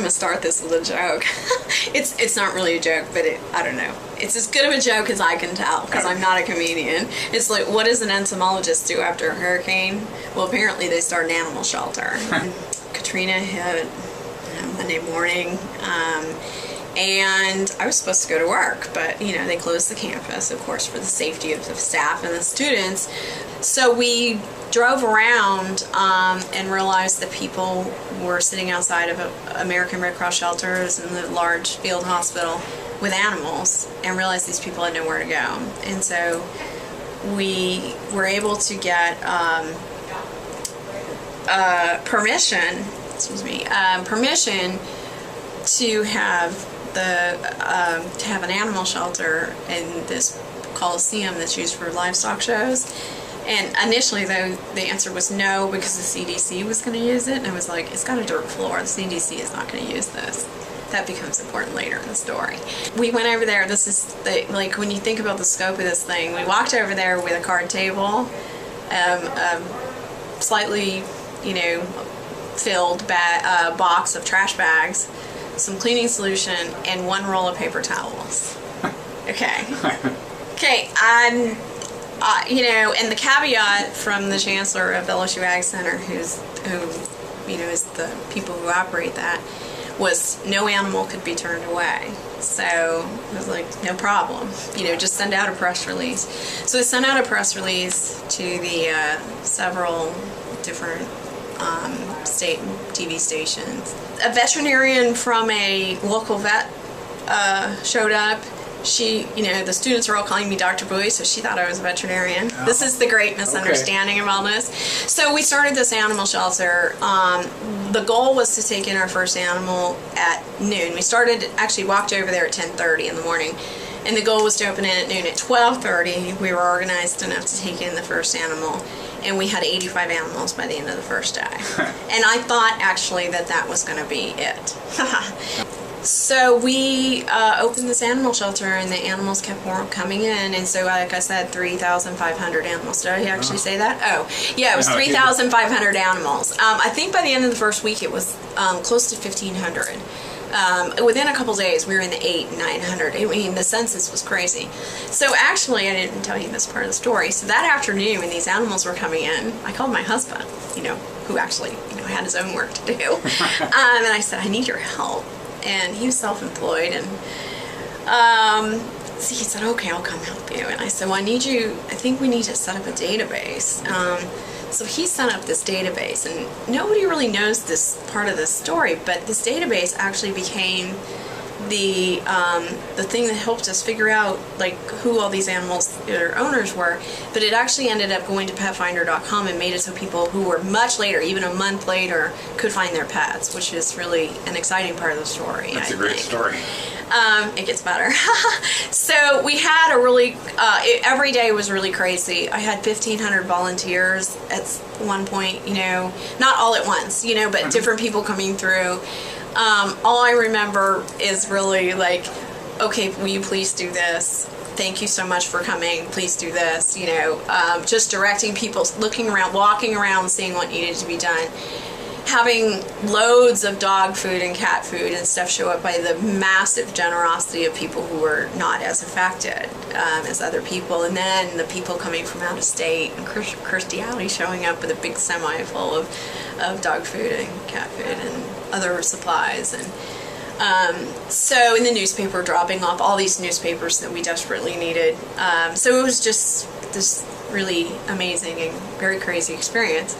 I'm gonna start this with a joke. It's not really a joke, but I don't know. It's as good of a joke as I can tell because I'm not a comedian. It's like, what does an entomologist do after a hurricane? Well, apparently they start an animal shelter. Katrina hit Monday morning, and I was supposed to go to work, but they closed the campus, of course, for the safety of the staff and the students. So we drove around and realized that people were sitting outside of American Red Cross shelters and the large field hospital with animals, and realized these people had nowhere to go. And so we were able to get permission to have an animal shelter in this coliseum that's used for livestock shows. And initially, though, the answer was no, because the CDC was going to use it. And I was like, it's got a dirt floor. The CDC is not going to use this. That becomes important later in the story. We went over there. This is, like, when you think about the scope of this thing, we walked over there with a card table, slightly, filled box of trash bags, some cleaning solution, and one roll of paper towels. Okay. Okay, and the caveat from the chancellor of LSU Ag Center, who is the people who operate that, was no animal could be turned away. So I was like, no problem. Just send out a press release. So I sent out a press release to the several different state TV stations. A veterinarian from a local vet showed up. She, the students are all calling me Dr. Bui, so she thought I was a veterinarian. Oh. This is the great misunderstanding of all this. So we started this animal shelter. The goal was to take in our first animal at noon. We actually walked over there at 10:30 in the morning, and the goal was to open it at noon. At 12:30, we were organized enough to take in the first animal, and we had 85 animals by the end of the first day. And I thought, actually, that was going to be it. So we opened this animal shelter, and the animals kept coming in, and so, like I said, 3,500 animals. Did I actually say that? Oh, yeah, it was 3,500 animals. I think by the end of the first week it was close to 1,500. Within a couple days, we were in the 800 and 900. I mean, the census was crazy. So actually, I didn't tell you this part of the story. So that afternoon, when these animals were coming in, I called my husband, who actually, had his own work to do. And I said, I need your help. And he was self-employed, and so he said, okay, I'll come help you. And I said, well, I think we need to set up a database. So he set up this database, and nobody really knows this part of the story, but this database actually became the thing that helped us figure out who all these animals, their owners were. But it actually ended up going to petfinder.com and made it so people who were much later, even a month later, could find their pets, which is really an exciting part of the story. That's a great story. It gets better. So we had every day was really crazy. I had 1,500 volunteers at one point, not all at once, but different people coming through. All I remember is really okay, will you please do this? Thank you so much for coming. Please do this. Just directing people, looking around, walking around, seeing what needed to be done. Having loads of dog food and cat food and stuff show up by the massive generosity of people who were not as affected as other people. And then the people coming from out of state, and Kirstie Alley showing up with a big semi full of dog food and cat food and other supplies. And so in the newspaper, dropping off all these newspapers that we desperately needed. So it was just this really amazing and very crazy experience.